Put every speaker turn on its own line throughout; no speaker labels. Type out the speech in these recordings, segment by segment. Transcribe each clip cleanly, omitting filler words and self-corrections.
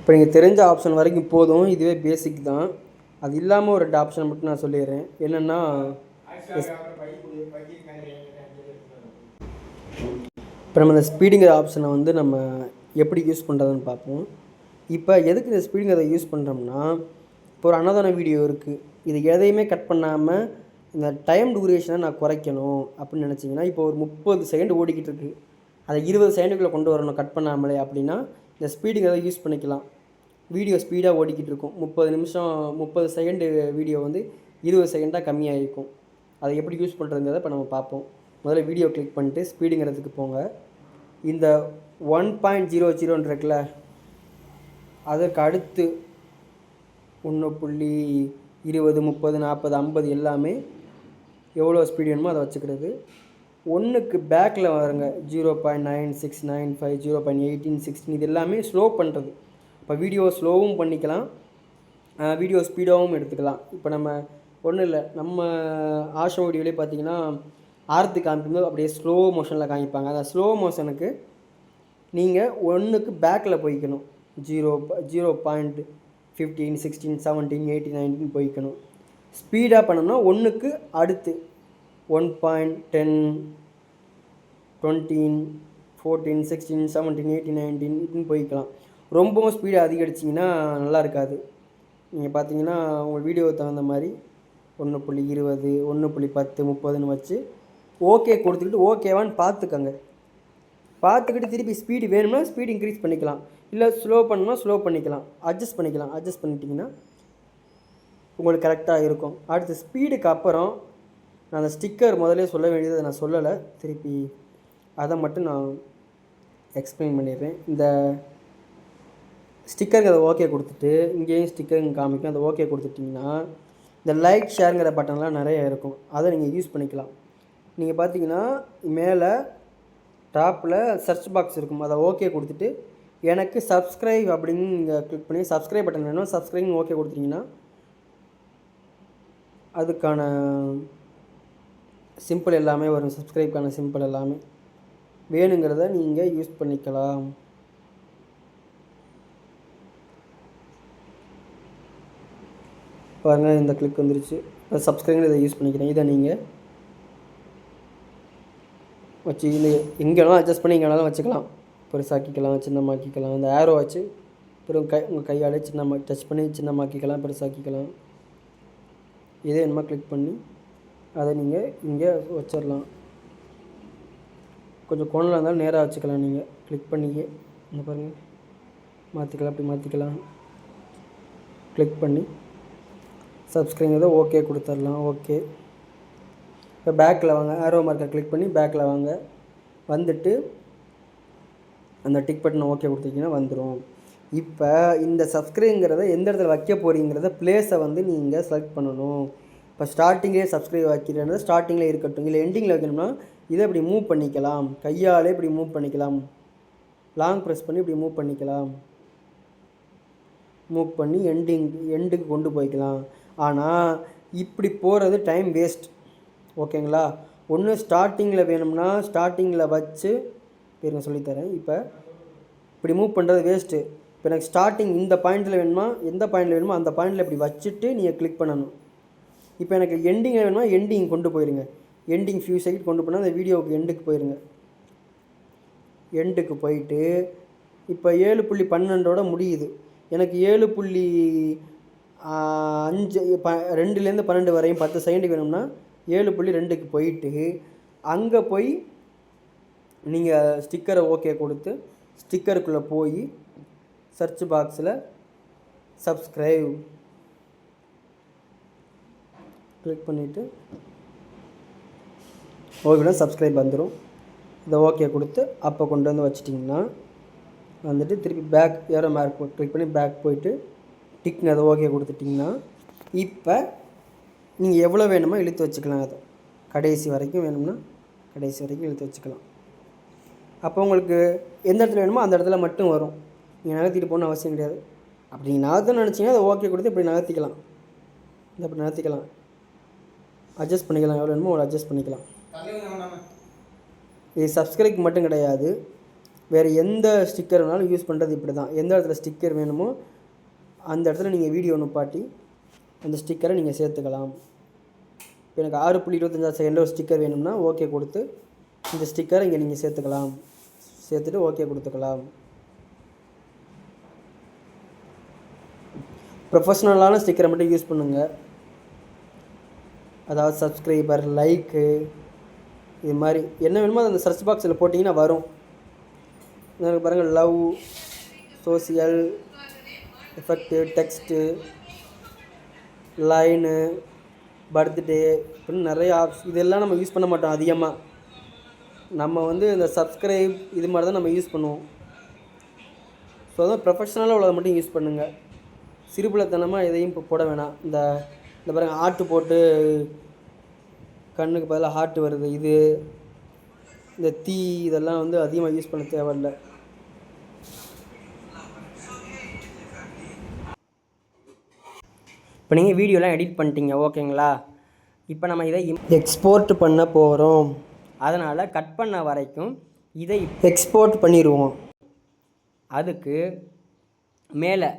இப்போ நீங்கள் தெரிஞ்ச ஆப்ஷன் வரைக்கும் போதும், இதுவே பேசிக் தான். அது இல்லாமல் ஒரு 2 ஆப்ஷன் மட்டும் நான் சொல்லிடுறேன். என்னென்னா இப்போ நம்ம இந்த ஸ்பீடுங்கிற ஆப்ஷனை வந்து நம்ம எப்படி யூஸ் பண்ணுறதுன்னு பார்ப்போம். இப்போ எதுக்கு இந்த ஸ்பீடுங்கிறத யூஸ் பண்ணுறோம்னா, இப்போ ஒரு அன்னதான வீடியோ இருக்குது, இது எதையுமே கட் பண்ணாமல் இந்த டைம் டூரேஷனை நான் குறைக்கணும் அப்படின்னு நினச்சிங்கன்னா, இப்போ ஒரு 30 செகண்ட் ஓடிக்கிட்டு இருக்குது, அதை 20 செகண்டுக்குள்ளே கொண்டு வரணும் கட் பண்ணாமலே அப்படின்னா இந்த ஸ்பீடுங்கிறத யூஸ் பண்ணிக்கலாம். வீடியோ ஸ்பீடாக ஓடிக்கிட்டு இருக்கும், 30 செகண்டு வீடியோ வந்து 20 செகண்டாக கம்மியாகிருக்கும். அதை எப்படி யூஸ் பண்ணுறதுங்கிறத இப்போ நம்ம பார்ப்போம். முதல்ல வீடியோ கிளிக் பண்ணிட்டு ஸ்பீடுங்கிறதுக்கு போங்க. இந்த 1.00 இருக்குல்ல, அதற்கு அடுத்து 1.20, 30, 40, 50 எல்லாமே எவ்வளோ ஸ்பீடு வேணுமோ அதை வச்சுக்கிறது. 1க்கு பேக்கில் வருங்க 0.9695, 0.1816 இது எல்லாமே ஸ்லோ பண்ணுறது. இப்போ வீடியோ ஸ்லோவும் பண்ணிக்கலாம், வீடியோ ஸ்பீடாகவும் எடுத்துக்கலாம். இப்போ நம்ம ஒன்றும் இல்லை, நம்ம ஆஷோ வீடியோலேயே பார்த்தீங்கன்னா ஆர்த்தி காமிக்கும்போது அப்படியே ஸ்லோ மோஷனில் காமிப்பாங்க. அந்த ஸ்லோ மோஷனுக்கு நீங்கள் 1க்கு பேக்கில் போய்க்கணும், 0.15, 16, 17, 18, 19 போய்க்கணும். ஸ்பீடாக பண்ணோம்னா 1க்கு அடுத்து 1.10, 20, 14, 16, 17, 18, 19 இப்படின்னு போய்க்கலாம். ரொம்பவும் ஸ்பீடு அதிகரிச்சிங்கன்னா நல்லா இருக்காது. நீங்கள் பார்த்தீங்கன்னா உங்கள் வீடியோவுக்கு தகுந்த மாதிரி 1.20, 1.10, 30ன்னு வச்சு ஓகே கொடுத்துக்கிட்டு ஓகேவான்னு பார்த்துக்கங்க. பார்த்துக்கிட்டு திருப்பி ஸ்பீடு வேணும்னா ஸ்பீடு இன்க்ரீஸ் பண்ணிக்கலாம், இல்லை ஸ்லோ பண்ணணும்னா ஸ்லோ பண்ணிக்கலாம், அட்ஜஸ்ட் பண்ணிக்கலாம். அட்ஜஸ்ட் பண்ணிட்டீங்கன்னா உங்களுக்கு கரெக்டாக இருக்கும். அடுத்து ஸ்பீடுக்கு அப்புறம் நான் அந்த ஸ்டிக்கர் முதலே சொல்ல வேண்டியதை நான் சொல்லலை, திருப்பி அதை மட்டும் நான் எக்ஸ்பிளைன் பண்ணிடுறேன். இந்த ஸ்டிக்கருங்கிறத ஓகே கொடுத்துட்டு இங்கேயும் ஸ்டிக்கருங்க காமிக்கும், அதை ஓகே கொடுத்துட்டிங்கன்னா இந்த லைக் ஷேருங்கிற பட்டன்லாம் நிறைய இருக்கும், அதை நீங்கள் யூஸ் பண்ணிக்கலாம். நீங்கள் பார்த்தீங்கன்னா மேலே டாப்பில் சர்ச் பாக்ஸ் இருக்கும், அதை ஓகே கொடுத்துட்டு எனக்கு சப்ஸ்கிரைப் அப்படின்னு நீங்கள் கிளிக் பண்ணி சப்ஸ்கிரைப் பட்டன் வேணும், சப்ஸ்கிரைப்னு ஓகே கொடுத்துட்டிங்கன்னா அதுக்கான சிம்பிள் எல்லாமே வரும். சப்ஸ்கிரைப்க்கான சிம்பிள் எல்லாமே வேணுங்கிறத நீங்கள் யூஸ் பண்ணிக்கலாம். பாருங்கள், இந்த கிளிக் வந்துருச்சு. சப்ஸ்கிரைப்னு இதை யூஸ் பண்ணிக்கிறேன். இதை நீங்கள் வச்சு இந்த எங்கேனாலும் அட்ஜஸ்ட் பண்ணி எங்கேனாலும் வச்சுக்கலாம், பெருசாக்கிக்கலாம், சின்னமாக்கிக்கலாம். இந்த ஏரோ வச்சு உங்கள் கையாலே டச் பண்ணி சின்னமாக்கிக்கலாம், பெருசாக்கிக்கலாம். இதே என்னமா கிளிக் பண்ணி அதை நீங்கள் இங்கே வச்சிடலாம். கொஞ்சம் கோணலாக இருந்தாலும் நேராக வச்சுக்கலாம். நீங்கள் கிளிக் பண்ணியே இங்கே பாருங்கள், மாற்றிக்கலாம், அப்படி மாற்றிக்கலாம். கிளிக் பண்ணி சப்ஸ்கிரைங்கிறத ஓகே கொடுத்துடலாம். ஓகே, இப்போ பேக்கில் வாங்க, ஆரோ மார்க்கை கிளிக் பண்ணி பேக்கில் வாங்க. வந்துட்டு அந்த டிக் பட்டனை ஓகே கொடுத்தீங்கன்னா வந்துடும். இப்போ இந்த சப்ஸ்கிரைங்கிறத எந்த இடத்துல வைக்க போகிறீங்கிறத ப்ளேஸை வந்து நீங்கள் செலக்ட் பண்ணணும். இப்போ ஸ்டார்டிங்லேயே சப்ஸ்கிரைப் வைக்கிறேன்னா ஸ்டார்டிங்கில் இருக்கட்டும், இல்லை எண்டிங்கில் வைக்கணும்னா இதை இப்படி மூவ் பண்ணிக்கலாம், கையாலே இப்படி மூவ் பண்ணிக்கலாம், லாங் ப்ரெஸ் பண்ணி இப்படி மூவ் பண்ணிக்கலாம், மூவ் பண்ணி எண்டுக்கு கொண்டு போய்க்கலாம். ஆனால் இப்படி போகிறது டைம் வேஸ்ட், ஓகேங்களா? ஒன்று ஸ்டார்டிங்கில் வேணும்னா ஸ்டார்டிங்கில் வச்சு பேருங்க சொல்லித்தரேன். இப்போ இப்படி மூவ் பண்ணுறது வேஸ்ட்டு. இப்போ எனக்கு ஸ்டார்டிங் இந்த பாயிண்ட்டில் வேணுமா, எந்த பாயிண்டில் வேணுமோ அந்த பாயிண்டில் இப்படி வச்சுட்டு நீங்கள் கிளிக் பண்ணணும். இப்போ எனக்கு எண்டிங்கில் வேணுமா எண்டிங் கொண்டு போயிருங்க, எண்டிங் ஃபியூ செகண்ட் கொண்டு போனால் அந்த வீடியோவுக்கு எண்டுக்கு போயிருங்க. எண்டுக்கு போயிட்டு இப்போ 7.12 முடியுது, எனக்கு 7.5 2லேருந்து 12 வரையும் 10 செகண்டுக்கு வேணும்னா 7.2க்கு போயிட்டு அங்கே போய் நீங்கள் ஸ்டிக்கரை ஓகே கொடுத்து ஸ்டிக்கருக்குள்ளே போய் சர்ச் பாக்ஸில் சப்ஸ்கிரைப் கிளிக் பண்ணிவிட்டு ஓகேனா சப்ஸ்கிரைப் வந்துடும். இதை ஓகே கொடுத்து அப்போ கொண்டு வந்து வச்சிட்டிங்கன்னா வந்துட்டு திருப்பி பேக் ஏரோ மார்க் கிளிக் பண்ணி பேக் போயிட்டு டிக்னு அதை ஓகே கொடுத்துட்டிங்கன்னா இப்போ நீங்கள் எவ்வளோ வேணுமோ இழுத்து வச்சுக்கலாம். அதை கடைசி வரைக்கும் வேணும்னா கடைசி வரைக்கும் இழுத்து வச்சுக்கலாம். அப்போ உங்களுக்கு எந்த இடத்துல வேணுமோ அந்த இடத்துல மட்டும் வரும், நீங்கள் நகர்த்திட்டு போகணுன்னு அவசியம் கிடையாது. அப்படி நீங்கள் நகர்த்தணும்னு நினச்சிங்கன்னா அதை ஓகே கொடுத்து இப்படி நகர்த்திக்கலாம், இந்த அப்படி நகர்த்திக்கலாம், அட்ஜஸ்ட் பண்ணிக்கலாம், எவ்வளோ வேணுமோ அவ்வளோ அட்ஜஸ்ட் பண்ணிக்கலாம். இது சப்ஸ்கிரைப் மட்டும் கிடையாது, வேறு எந்த ஸ்டிக்கர் வேணாலும் யூஸ் பண்ணுறது இப்படி தான். எந்த இடத்துல ஸ்டிக்கர் வேணுமோ அந்த இடத்துல நீங்கள் வீடியோ நிப்பாட்டி அந்த ஸ்டிக்கரை நீங்கள் சேர்த்துக்கலாம். இப்போ எனக்கு 6.25 செகண்டில் ஒரு ஸ்டிக்கர் வேணும்னா ஓகே கொடுத்து இந்த ஸ்டிக்கரை இங்கே நீங்கள் சேர்த்துக்கலாம். சேர்த்துட்டு ஓகே கொடுத்துக்கலாம். ப்ரொஃபஷ்னலான ஸ்டிக்கரை மட்டும் யூஸ் பண்ணுங்கள். அதாவது சப்ஸ்கிரைபர், லைக்கு, இது மாதிரி என்ன வேணுமோ அந்த சர்ச் பாக்ஸில் போட்டிங்கன்னா வரும். எனக்கு பாருங்கள், love, social, effect, text, line, birthday இப்படின்னு நிறைய இதெல்லாம் நம்ம யூஸ் பண்ண மாட்டோம் அதிகமாக. நம்ம வந்து இந்த சப்ஸ்கிரைப் இது மாதிரி தான் நம்ம யூஸ் பண்ணுவோம். ஸோ அதான் ப்ரொஃபஷ்னலாக உள்ளதை மட்டும் யூஸ் பண்ணுங்கள். சிறுபிள்ளைத்தனமாக எதையும் இப்போ போட வேணாம். இந்த பாருங்கள், ஹார்ட்டு போட்டு கண்ணுக்கு பதிலாக ஹார்ட் வருது, இது இந்த தீ இதெல்லாம் வந்து அதிகமாக யூஸ் பண்ண தேவையில்லை. இப்போ நீங்கள் வீடியோலாம் எடிட் பண்ணிட்டீங்க, ஓகேங்களா? இப்போ நம்ம இதை எக்ஸ்போர்ட் பண்ண போகிறோம். அதனால் கட் பண்ண வரைக்கும் இதை எக்ஸ்போர்ட் பண்ணிடுவோம். அதுக்கு மேலே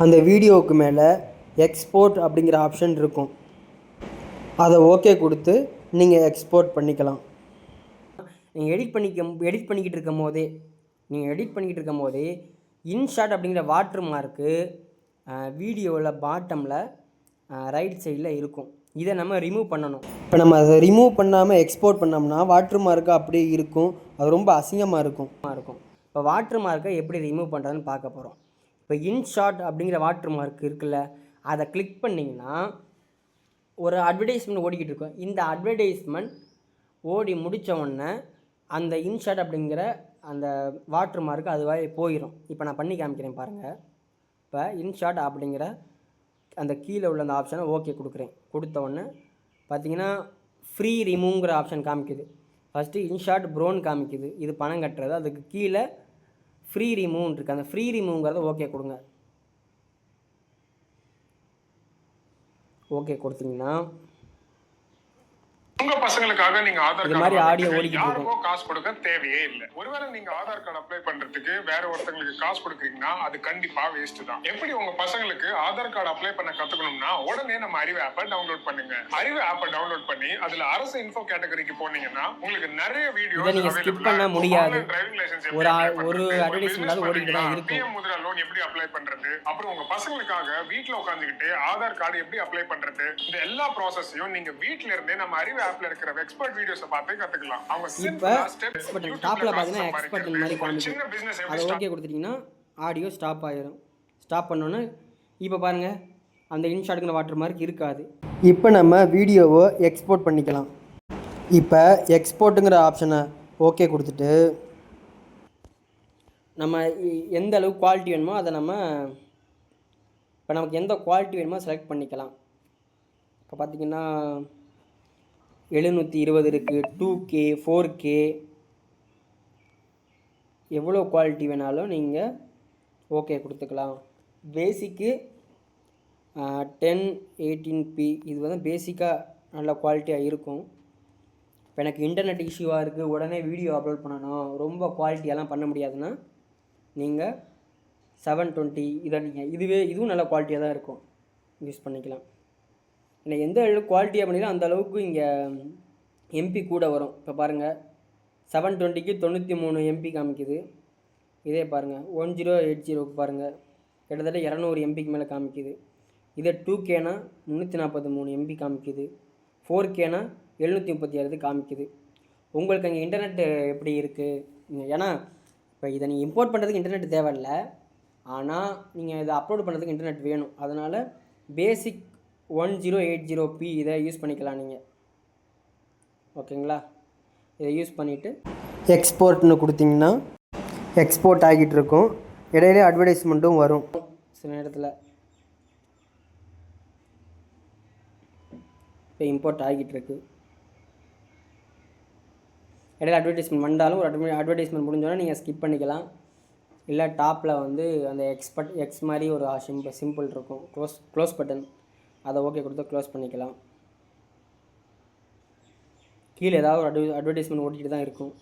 அந்த வீடியோவுக்கு மேலே எக்ஸ்போர்ட் அப்படிங்கிற ஆப்ஷன் இருக்கும். அதை ஓகே கொடுத்து நீங்கள் எக்ஸ்போர்ட் பண்ணிக்கலாம். நீங்கள் எடிட் பண்ணிக்கிட்டு இருக்கும் போதே இன்ஷாட் அப்படிங்கிற வாட்டர் மார்க்கு வீடியோவில் பாட்டமில் ரைட் சைடில் இருக்கும். இதை நம்ம ரிமூவ் பண்ணணும். இப்போ நம்ம அதை ரிமூவ் பண்ணாமல் எக்ஸ்போர்ட் பண்ணோம்னா வாட்டர் மார்க்கு அப்படியே இருக்கும். அது ரொம்ப அசிங்கமாக இருக்கும். இப்போ வாட்டர் மார்க்கை எப்படி ரிமூவ் பண்ணுறதுன்னு பார்க்க போகிறோம். இப்போ இன்ஷாட் அப்படிங்கிற வாட்டர் மார்க் இருக்குல்ல, அதை கிளிக் பண்ணிங்கன்னா ஒரு அட்வர்டைஸ்மெண்ட் ஓடிக்கிட்டு இருக்கும். இந்த அட்வர்டைஸ்மெண்ட் ஓடி முடித்த உடனே அந்த இன்ஷாட் அப்படிங்கிற அந்த வாட்டர் மார்க்கு அதுவாக போயிடும். இப்போ நான் பண்ணி காமிக்கிறேன் பாருங்கள். இப்போ இன்ஷாட் அப்படிங்கிற அந்த கீழே உள்ள அந்த ஆப்ஷனை ஓகே கொடுக்குறேன். கொடுத்த உடனே பார்த்தீங்கன்னா ஃப்ரீ ரிமூவ்ங்கிற ஆப்ஷன் காமிக்குது. ஃபஸ்ட்டு இன்ஷாட் ப்ரோன் காமிக்குது, இது பணம் கட்டுறது. அதுக்கு கீழே ஃப்ரீ ரிமூவ்னு இருக்குது. அந்த ஃப்ரீ ரிமூவ்ங்கிறத ஓகே கொடுங்க. ஓகே கொடுத்தீங்கன்னா
உங்க பசங்களுக்காக நீங்க ஆதார்
கார்டு மாதிரி ஆடியோ ஓடிக்கிட்டு
இருக்கும். காசு கொடுக்க தேவையே இல்லை. ஒருவேளை நீங்க ஆதார் கார்டு அப்ளை பண்றதுக்கு வேற ஒருத்தங்களுக்கு காசு கொடுக்குறீங்கன்னா அது கண்டிப்பா வேஸ்ட் தான். எப்படி உங்க பசங்களுக்கு ஆதார் கார்டு அப்ளை பண்ண கத்துக்கணும்னா உடனே நம்ம அறிவு ஆப்பை டவுன்லோட் பண்ணுங்க. அறிவு ஆப்பை டவுன்லோட் பண்ணி அதுல அரசு இன்ஃபோ கேட்டகரிக்கு போனீங்கன்னா உங்களுக்கு நிறைய வீடியோஸ்
நீங்க ஸ்கிப் பண்ண முடியாது. ஒரு அட்வர்டைஸ்மென்ட் ஓடிட்டு தான் இருக்கும்.
பிஎம் முத்ரா லோன் எப்படி அப்ளை பண்றது, அப்புறம் உங்க பசங்களுக்காக வீட்ல உட்கார்ந்துகிட்டு ஆதார் கார்டு எப்படி அப்ளை பண்றது, இந்த எல்லா ப்ராசஸையும் நீங்க வீட்ல இருந்தே நம்ம அறிவு ஆப்ல இருக்கிற எக்ஸ்பர்ட் வீடியோஸை பார்த்து கத்துக்கலாம். அவங்க
இப்போ டாப்ல பாத்தீங்கன்னா எக்ஸ்பர்ட் மாதிரி காமிக்கும். அதை ஓகே கொடுத்துட்டீங்கன்னா ஆடியோ ஸ்டாப் ஆயிடும். ஸ்டாப் பண்ணோன்னே இப்போ பாருங்கள், அந்த இன்ஷாட்டுங்கிற வாட்டர் மார்க் இருக்காது. இப்போ நம்ம வீடியோவை எக்ஸ்போர்ட் பண்ணிக்கலாம். இப்போ எக்ஸ்போர்ட்டுங்கிற ஆப்ஷனை ஓகே கொடுத்துட்டு நம்ம எந்த அளவுக்கு குவாலிட்டி வேணுமோ அதை இப்போ நமக்கு எந்த குவாலிட்டி வேணுமோ செலக்ட் பண்ணிக்கலாம். இப்போ பார்த்திங்கன்னா 720 இருக்குது, 2K, 4K, எவ்வளோ குவாலிட்டி வேணாலும் நீங்கள் ஓகே கொடுத்துக்கலாம். பேசிக்கு 1080p இது வந்து பேசிக்காக நல்ல குவாலிட்டியாக இருக்கும். இப்போ எனக்கு இன்டர்நெட் இஷ்யூவாக இருக்குது, உடனே வீடியோ அப்லோட் பண்ணணும், ரொம்ப குவாலிட்டியெல்லாம் பண்ண முடியாதுன்னா நீங்கள் 720 இதை இதுவும் நல்ல குவாலிட்டியாக தான் இருக்கும், யூஸ் பண்ணிக்கலாம். ஏன்னா எந்த அளவுக்கு குவாலிட்டியாக பண்ணிக்கலாம் அந்த அளவுக்கு இங்கே எம்பி கூட வரும். இப்போ பாருங்கள், 720க்கு 93 எம்பி காமிக்குது. இதே பாருங்கள் 1080க்கு பாருங்கள் கிட்டத்தட்ட 200 எம்பிக்கு மேலே காமிக்குது. இதே 2Kனா 343 எம்பி காமிக்குது. 4Kனா 736 காமிக்குது. உங்களுக்கு அங்கே இன்டர்நெட் எப்படி இருக்குது? ஏன்னா இப்போ இதை நீங்கள் இம்போர்ட் பண்ணுறதுக்கு இன்டர்நெட் தேவையில்லை, ஆனால் நீங்கள் இதை அப்லோட் பண்ணுறதுக்கு இன்டர்நெட் வேணும். அதனால் பேசிக் 1080p இதை யூஸ் பண்ணிக்கலாம் நீங்கள், ஓகேங்களா? இதை யூஸ் பண்ணிவிட்டு எக்ஸ்போர்ட்னு கொடுத்தீங்கன்னா எக்ஸ்போர்ட் ஆகிட்டு இருக்கும். இடையிலே அட்வர்டைஸ்மெண்ட்டும் வரும் சில நேரத்தில். இப்போ இம்போர்ட் ஆகிட்டுருக்கு. இடையில அட்வர்டைஸ்மெண்ட் வந்தாலும் ஒரு அட்வர்டைஸ்மெண்ட் முடிஞ்சோன்னா நீங்கள் ஸ்கிப் பண்ணிக்கலாம். இல்லை டாப்பில் வந்து அந்த எக்ஸ் மாதிரி ஒரு சிம்பிள் இருக்கும், க்ளோஸ் பட்டன், அதை ஓகே கொடுத்து க்ளோஸ் பண்ணிக்கலாம். கீழே ஏதாவது ஒரு அட்வர்டைஸ்மெண்ட் ஓட்டிகிட்டு தான் இருக்கும்.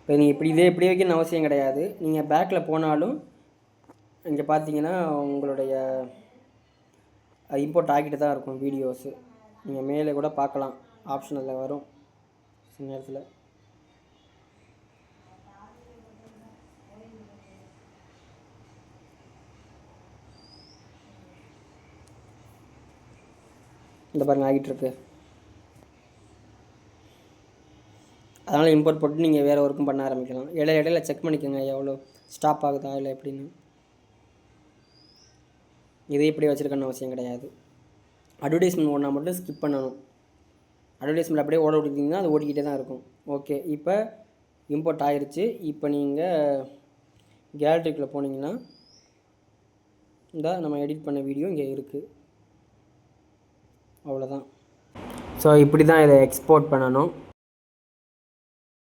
இப்போ நீங்கள் இப்படி வைக்கணும்னு அவசியம் கிடையாது. நீங்கள் பேக்கில் போனாலும் இங்கே பார்த்தீங்கன்னா உங்களுடைய இம்போர்ட் ஆகிட்டு தான் இருக்கும் வீடியோஸு. நீங்கள் மேலே கூட பார்க்கலாம், ஆப்ஷனில் வரும் சில நேரத்தில். இந்த பாருங்கள் ஆகிட்டுருக்கு. அதனால் இம்போர்ட் போட்டு நீங்கள் வேறு ஒர்க்கும் பண்ண ஆரம்பிக்கலாம். இடையில செக் பண்ணிக்கோங்க எவ்வளோ ஸ்டாப் ஆகுதா இல்லை எப்படின்னு. இதே இப்படி வச்சுருக்கணும்னு அவசியம் கிடையாது. அட்வர்டைஸ்மெண்ட் ஓடினா மட்டும் ஸ்கிப் பண்ணணும். அட்வர்டைஸ்மெண்ட் அப்படியே ஓட விட்டுட்டிங்கன்னா அது ஓடிக்கிட்டே தான் இருக்கும். ஓகே, இப்போ இம்போர்ட் ஆகிருச்சு. இப்போ நீங்கள் கேலரிக்குள்ளே போனீங்கன்னா இந்த நம்ம எடிட் பண்ண வீடியோ இங்கே இருக்குது. அவ்வளோதான். ஸோ இப்படி தான் இதை எக்ஸ்போர்ட் பண்ணணும்.